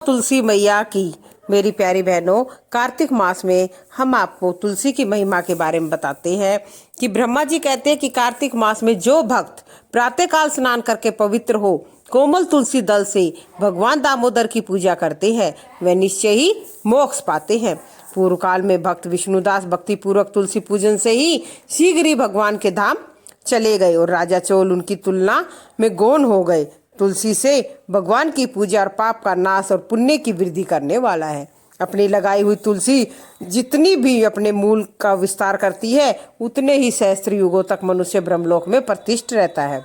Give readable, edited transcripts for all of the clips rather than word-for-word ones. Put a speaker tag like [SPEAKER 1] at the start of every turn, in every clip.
[SPEAKER 1] तुलसी मैया की। मेरी प्यारी बहनों, कार्तिक मास में हम आपको तुलसी की महिमा के बारे में बताते हैं कि ब्रह्मा जी कहते हैं कि कार्तिक मास में जो भक्त प्रातःकाल स्नान करके पवित्र हो, कोमल तुलसी दल से भगवान दामोदर की पूजा करते हैं, वे निश्चय ही मोक्ष पाते हैं। पूर्व काल में भक्त विष्णुदास भक्ति पूर्वक तुलसी पूजन से ही शीघ्र ही भगवान के धाम चले गए और राजा चोल उनकी तुलना में गौण हो गए। तुलसी से भगवान की पूजा और पाप का नाश और पुण्य की वृद्धि करने वाला है। अपनी लगाई हुई तुलसी जितनी भी अपने मूल का विस्तार करती है, उतने ही सहस्त्र युगों तक मनुष्य ब्रह्मलोक में प्रतिष्ठित रहता है।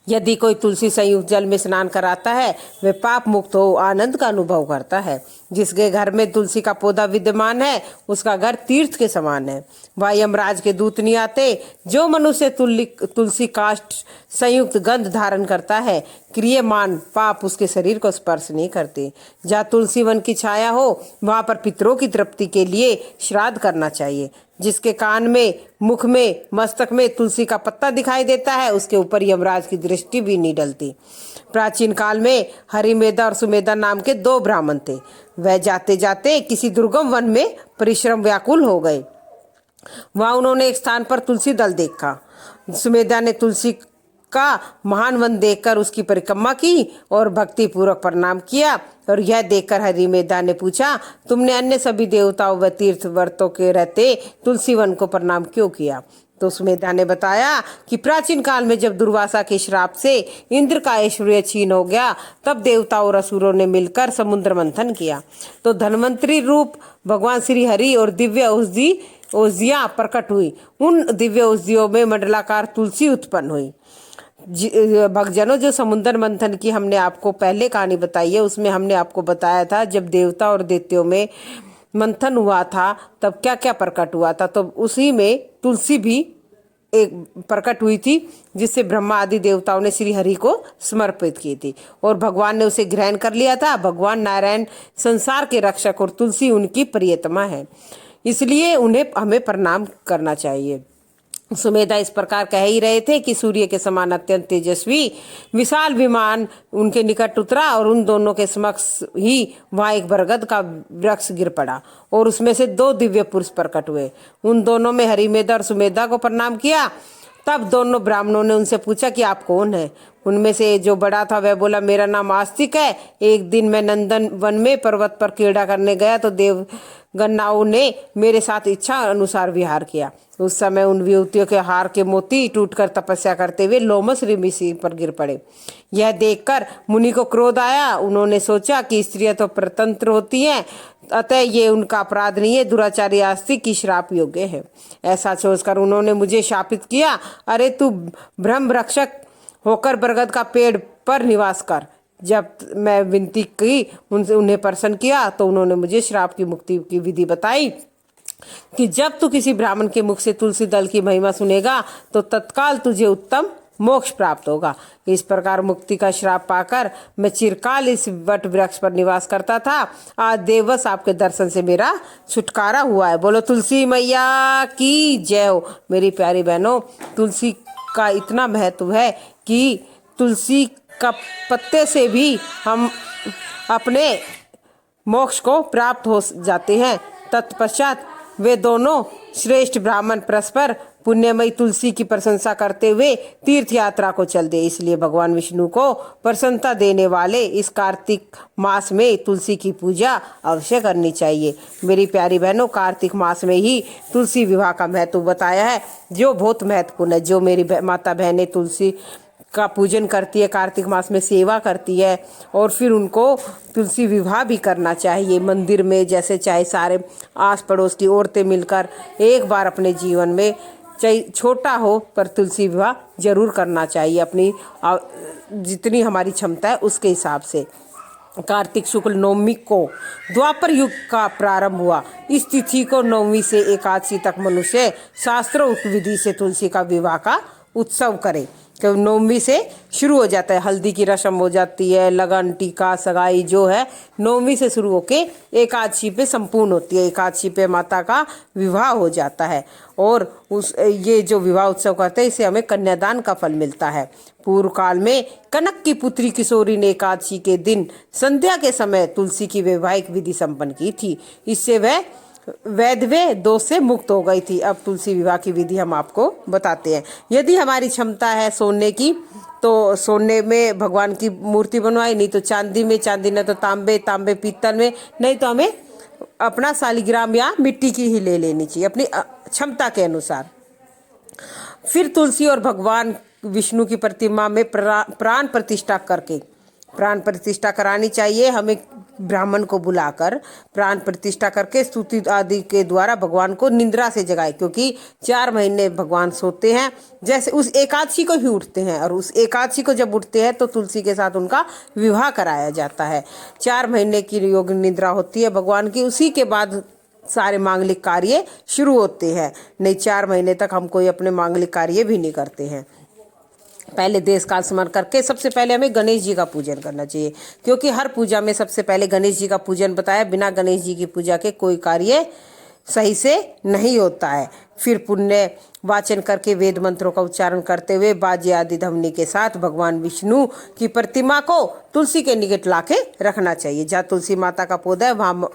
[SPEAKER 1] यदि कोई तुलसी संयुक्त जल में स्नान कराता है, वे पाप मुक्त हो आनंद का अनुभव करता है। जिसके घर में तुलसी का पौधा विद्यमान है, उसका घर तीर्थ के समान है। वह यमराज के दूत नहीं आते। जो मनुष्य तुलसी काष्ठ संयुक्त गंध धारण करता है, क्रियमान पाप उसके शरीर को स्पर्श नहीं करते। जहाँ तुलसी वन की छाया हो, वहां पर पितरों की तृप्ति के लिए श्राद्ध करना चाहिए। जिसके कान में, मुख में, मस्तक में तुलसी का पत्ता दिखाई देता है, उसके ऊपर यमराज की दृष्टि भी नहीं डलती। प्राचीन काल में हरिमेधा और सुमेधा नाम के दो ब्राह्मण थे। वह जाते जाते किसी दुर्गम वन में परिश्रम व्याकुल हो गए। वहां उन्होंने एक स्थान पर तुलसी दल देखा। सुमेधा ने तुलसी का महान वन देखकर उसकी परिक्रमा की और भक्ति पूर्वक प्रणाम किया। और यह देखकर हरिमेधा ने पूछा, तुमने अन्य सभी देवताओं व तीर्थ व्रतों के रहते तुलसी वन को प्रणाम क्यों किया? तो सुमेधा ने बताया कि प्राचीन काल में जब दुर्वासा के श्राप से इंद्र का ऐश्वर्य छीन हो गया, तब देवताओं और असुरों ने मिलकर समुद्र मंथन किया। तो धन्वंतरी रूप भगवान श्री हरि और दिव्य औषधियां प्रकट हुई। उन दिव्य औषधियों में मंडलाकार तुलसी उत्पन्न हुई। भक्तजनों, जो समुद्र मंथन की हमने आपको पहले कहानी बताई है, उसमें हमने आपको बताया था जब देवता और दैत्यों में मंथन हुआ था तब क्या क्या प्रकट हुआ था। तो उसी में तुलसी भी एक प्रकट हुई थी, जिससे ब्रह्मा आदि देवताओं ने श्री हरि को समर्पित की थी और भगवान ने उसे ग्रहण कर लिया था। भगवान नारायण संसार के रक्षक और तुलसी उनकी प्रियतमा है, इसलिए उन्हें हमें प्रणाम करना चाहिए। सुमेधा इस प्रकार कह ही रहे थे कि सूर्य के समान अत्यंत तेजस्वी विशाल विमान उनके निकट उतरा और उन दोनों के समक्ष ही वहां एक बरगद का वृक्ष गिर पड़ा और उसमें से दो दिव्य पुरुष प्रकट हुए। उन दोनों में हरिमेधा और सुमेधा को प्रणाम किया। तब दोनों ब्राह्मणों ने उनसे पूछा कि आप कौन हैं? उनमें से जो बड़ा था वह बोला, मेरा नाम आस्तिक है। एक दिन मैं नंदन वन में पर्वत पर क्रीड़ा करने गया तो देवगन्नाओं ने मेरे साथ इच्छा अनुसार विहार किया। उस समय उन युवतियों के हार के मोती टूटकर तपस्या करते हुए लोमस ऋषि पर गिर पड़े। यह देखकर मुनि को क्रोध आया। उन्होंने सोचा कि स्त्रियां तो परतंत्र होती हैं, अतः ये उनका अपराध नहीं है, दुराचारी आस्तिक की श्राप योग्य है। ऐसा सोचकर उन्होंने मुझे शापित किया, अरे तू ब्रह्म रक्षक होकर बरगद का पेड़ पर निवास कर। जब मैं विनती की, उनसे उन्हें प्रसन्न किया, तो उन्होंने मुझे श्राप की मुक्ति की विधि बताई कि जब तू किसी ब्राह्मण के मुख से तुलसी दल की महिमा सुनेगा तो तत्काल तुझे उत्तम मोक्ष प्राप्त होगा। इस प्रकार मुक्ति का श्राप पाकर मैं चिरकाल इस वट वृक्ष पर निवास करता था। आज देववश आपके दर्शन से मेरा छुटकारा हुआ है। बोलो तुलसी मैया की जय हो। मेरी प्यारी बहनों, तुलसी का इतना महत्व है कि तुलसी का पत्ते से भी हम अपने मोक्ष को प्राप्त हो जाते हैं। तत्पश्चात वे दोनों श्रेष्ठ ब्राह्मण परस्पर पुण्यमयी तुलसी की प्रशंसा करते हुए तीर्थ यात्रा को चल दिए। इसलिए भगवान विष्णु को प्रसन्नता देने वाले इस कार्तिक मास में तुलसी की पूजा अवश्य करनी चाहिए। मेरी प्यारी बहनों, कार्तिक मास में ही तुलसी विवाह का महत्व बताया है, जो बहुत महत्वपूर्ण है। जो मेरी माता बहनें तुलसी का पूजन करती है, कार्तिक मास में सेवा करती है, और फिर उनको तुलसी विवाह भी करना चाहिए मंदिर में, जैसे चाहे सारे आस पड़ोस की औरतें मिलकर एक बार अपने जीवन में, चाहे छोटा हो पर तुलसी विवाह जरूर करना चाहिए, अपनी जितनी हमारी क्षमता है उसके हिसाब से। कार्तिक शुक्ल नवमी को द्वापर युग का प्रारंभ हुआ। इस तिथि को 9वीं से एकादशी तक मनुष्य शास्त्रोक्त विधि से तुलसी का विवाह का उत्सव करे। तो नवमी से शुरू हो जाता है, हल्दी की रस्म हो जाती है, लगन टीका सगाई जो है नवमी से शुरू होके एकादशी पे संपूर्ण होती है। एकादशी पे माता का विवाह हो जाता है और उस ये जो विवाह उत्सव करते हैं इसे हमें कन्यादान का फल मिलता है। पूर्व काल में कनक की पुत्री किशोरी ने एकादशी के दिन संध्या के समय तुलसी की वैवाहिक विधि संपन्न की थी। इससे वह वैधव्य दोष से मुक्त हो गई थी। अब तुलसी विवाह की विधि हम आपको बताते हैं। यदि हमारी क्षमता है सोने की तो सोने में भगवान की मूर्ति बनवाए, नहीं तो चांदी में, चांदी न तो तांबे, तांबे पीतल में, नहीं तो हमें अपना शालिग्राम या मिट्टी की ही ले लेनी चाहिए अपनी क्षमता के अनुसार। फिर तुलसी और भगवान विष्णु की प्रतिमा में प्राण प्रतिष्ठा करके, प्राण प्रतिष्ठा करानी चाहिए हमें, ब्राह्मण को बुलाकर प्राण प्रतिष्ठा करके स्तुति आदि के द्वारा भगवान को निद्रा से जगाए, क्योंकि 4 महीने भगवान सोते हैं, जैसे उस एकादशी को ही उठते हैं, और उस एकादशी को जब उठते हैं तो तुलसी के साथ उनका विवाह कराया जाता है। 4 महीने की योग निद्रा होती है भगवान की, उसी के बाद सारे मांगलिक कार्य शुरू होते हैं। नहीं 4 महीने तक हम कोई अपने मांगलिक कार्य भी नहीं करते हैं। पहले देश काल स्मरण करके सबसे पहले हमें गणेश जी का पूजन करना चाहिए, क्योंकि हर पूजा में सबसे पहले गणेश जी का पूजन बताया। बिना गणेश जी की पूजा के कोई कार्य सही से नहीं होता है। फिर पुण्य वाचन करके वेद मंत्रों का उच्चारण करते हुए बाजे आदि ध्वनि के साथ भगवान विष्णु की प्रतिमा को तुलसी के निकट लाके रखना चाहिए। जहाँ तुलसी माता का पौधा है वहाँ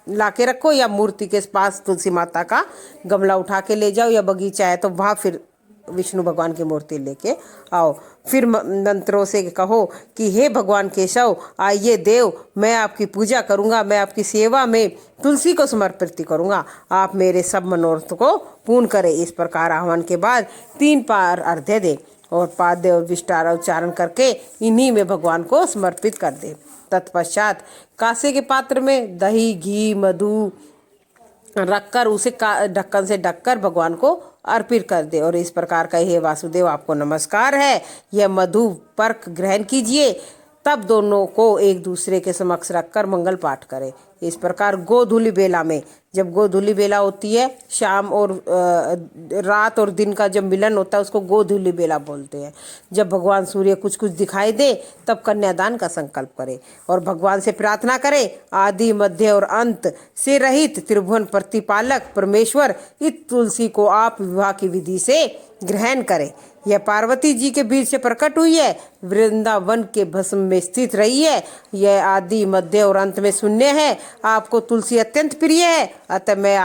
[SPEAKER 1] लाके रखो, या मूर्ति के पास तुलसी माता का गमला उठा के ले जाओ, या बगीचा है तो वहाँ फिर विष्णु भगवान की मूर्ति लेके आओ। फिर मंत्रों से कहो कि हे भगवान केशव, आइए देव, मैं आपकी पूजा करूंगा, मैं आपकी सेवा में तुलसी को समर्पित करूंगा, आप मेरे सब मनोरथ को पूर्ण करें। इस प्रकार आह्वान के बाद 3 बार अर्घ्य दे और पाद्य और विष्टार उच्चारण करके इन्हीं में भगवान को समर्पित कर दे। तत्पश्चात कांसे के पात्र में दही, घी, मधु रखकर उसे ढक्कन से ढककर भगवान को अर्पित कर दे और इस प्रकार का, हे वासुदेव आपको नमस्कार है, यह मधु पर्क ग्रहण कीजिए। तब दोनों को एक दूसरे के समक्ष रखकर मंगल पाठ करें। इस प्रकार गोधूलि बेला में, जब गोधूलि बेला होती है शाम और रात और दिन का जब मिलन होता है उसको गोधूलि बेला बोलते हैं। जब भगवान सूर्य कुछ कुछ दिखाई दे तब कन्यादान का संकल्प करें और भगवान से प्रार्थना करें, आदि मध्य और अंत से रहित त्रिभुवन प्रतिपालक परमेश्वर इस तुलसी को आप विवाह की विधि से ग्रहण करें। यह पार्वती जी के बीच से प्रकट हुई है, वृंदावन के भस्म में स्थित रही है, यह आदि मध्य और अंत में शून्य है। आपको तुलसी अत्यंत प्रिय है, अतः मैं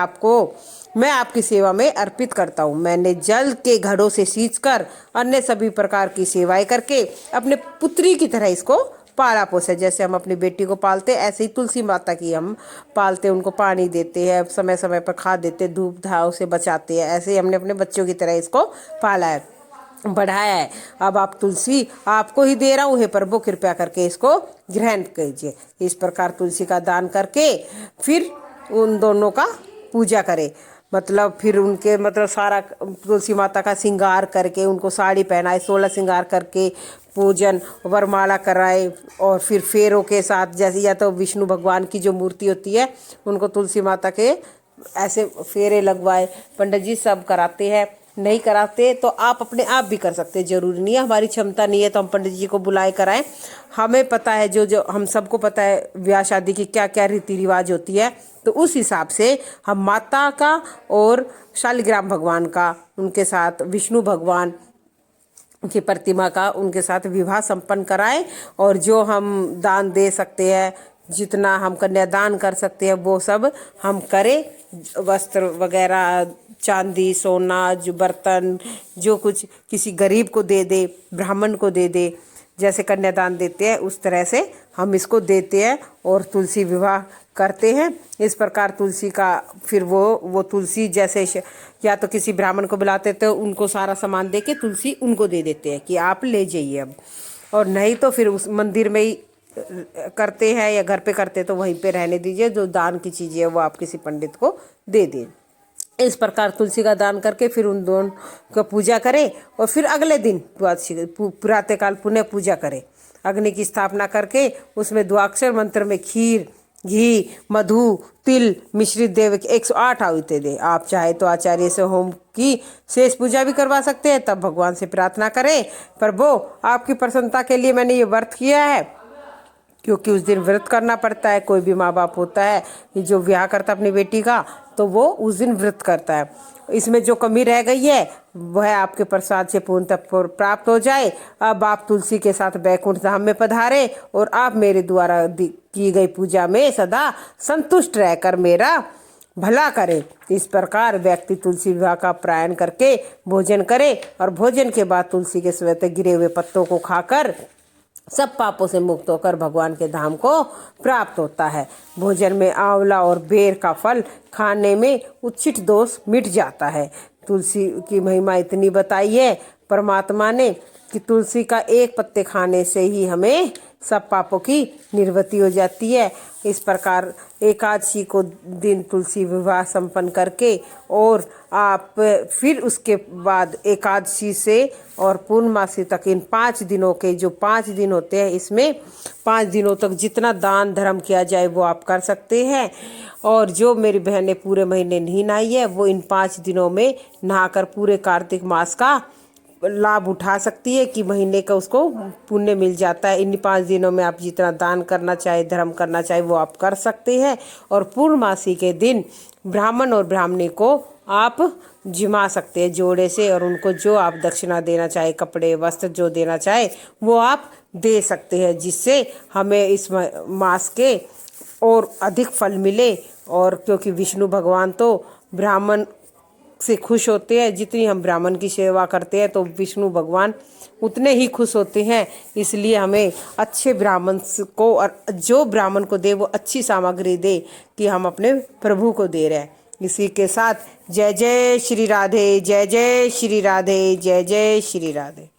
[SPEAKER 1] आपकी सेवा में अर्पित करता हूँ। मैंने जल के घड़ों से सींचकर अन्य सभी प्रकार की सेवाएं करके अपने पुत्री की तरह इसको पाला पोसा। जैसे हम अपनी बेटी को पालते हैं ऐसे ही तुलसी माता की हम पालते, उनको पानी देते हैं, समय समय पर खाद देते, धूप धाव से बचाते हैं, ऐसे ही हमने अपने बच्चों की तरह इसको पाला है, बढ़ाया है। अब आप तुलसी आपको ही दे रहा हूँ, हे प्रभु कृपया करके इसको ग्रहण कीजिए। इस प्रकार तुलसी का दान करके फिर उन दोनों का पूजा करें, मतलब फिर उनके सारा तुलसी माता का श्रृंगार करके उनको साड़ी पहनाए, 16 श्रृंगार करके पूजन वरमाला कराए और फिर फेरों के साथ, जैसे या तो विष्णु भगवान की जो मूर्ति होती है उनको तुलसी माता के ऐसे फेरे लगवाए। पंडित जी सब कराते हैं, नहीं कराते तो आप अपने आप भी कर सकते हैं, जरूरी नहीं है हमारी क्षमता नहीं है तो हम पंडित जी को बुलाए कराएं। हमें पता है जो हम सबको पता है ब्याह शादी की क्या क्या रीति रिवाज होती है, तो उस हिसाब से हम माता का और शालिग्राम भगवान का, उनके साथ विष्णु भगवान की प्रतिमा का उनके साथ विवाह संपन्न कराएं। और जो हम दान दे सकते हैं, जितना हम कन्यादान कर सकते हैं वो सब हम करें। वस्त्र वगैरह, चांदी, सोना, जो बर्तन, जो कुछ किसी गरीब को दे दे, ब्राह्मण को दे दे, जैसे कन्यादान देते हैं उस तरह से हम इसको देते हैं और तुलसी विवाह करते हैं। इस प्रकार तुलसी का फिर वो तुलसी जैसे या तो किसी ब्राह्मण को बुलाते तो उनको सारा सामान दे के तुलसी उनको दे देते हैं कि आप ले जाइए अब, और नहीं तो फिर उस मंदिर में ही करते हैं या घर पे करते तो वहीं पे रहने दीजिए। जो दान की चीज़ें है वो आप किसी पंडित को दे दें। इस प्रकार तुलसी का दान करके फिर उन दोनों को पूजा करें और फिर अगले दिन प्रातःकाल पुनः पूजा करें। अग्नि की स्थापना करके उसमें द्वाक्षर मंत्र में खीर घी, मधु, तिल मिश्रित देव 108 आहुति दे। आप चाहे तो आचार्य से होम की शेष पूजा भी करवा सकते हैं। तब भगवान से प्रार्थना करें, प्रभु आपकी प्रसन्नता के लिए मैंने ये व्रत किया है, क्योंकि उस दिन व्रत करना पड़ता है। कोई भी माँ बाप होता है कि जो ब्याह करता है अपनी बेटी का, तो वो उस दिन व्रत करता है। इसमें जो कमी रह गई है वह आपके प्रसाद से पूर्णतः प्राप्त हो जाए। अब आप तुलसी के साथ बैकुंठ धाम में पधारे और आप मेरे द्वारा की गई पूजा में सदा संतुष्ट रहकर मेरा भला करे। इस प्रकार व्यक्ति तुलसी विवाह का प्रायण करके भोजन करे और भोजन के बाद तुलसी के स्वयं गिरे हुए पत्तों को खाकर सब पापों से मुक्त होकर भगवान के धाम को प्राप्त होता है। भोजन में आंवला और बेर का फल खाने में उच्छिष्ट दोष मिट जाता है। तुलसी की महिमा इतनी बताई है परमात्मा ने कि तुलसी का एक पत्ते खाने से ही हमें सब पापों की निवृत्ति हो जाती है। इस प्रकार एकादशी को दिन तुलसी विवाह संपन्न करके और आप फिर उसके बाद एकादशी से और पूर्णमासी तक इन 5 दिनों के जो 5 दिन होते हैं, इसमें 5 दिनों तक जितना दान धर्म किया जाए वो आप कर सकते हैं। और जो मेरी बहन ने पूरे महीने नहीं नहाई है वो इन 5 दिनों में नहाकर पूरे कार्तिक मास का लाभ उठा सकती है कि महीने का उसको पुण्य मिल जाता है। इन 5 दिनों में आप जितना दान करना चाहे, धर्म करना चाहे वो आप कर सकते हैं। और पूर्णमासी के दिन ब्राह्मण और ब्राह्मणी को आप जिमा सकते हैं जोड़े से, और उनको जो आप दक्षिणा देना चाहे, कपड़े वस्त्र जो देना चाहे वो आप दे सकते हैं, जिससे हमें इस मास के और अधिक फल मिले। और क्योंकि विष्णु भगवान तो ब्राह्मण से खुश होते हैं, जितनी हम ब्राह्मण की सेवा करते हैं तो विष्णु भगवान उतने ही खुश होते हैं। इसलिए हमें अच्छे ब्राह्मण को, और जो ब्राह्मण को दे वो अच्छी सामग्री दे कि हम अपने प्रभु को दे रहे हैं। इसी के साथ जय जय श्री राधे, जय जय श्री राधे, जय जय श्री राधे।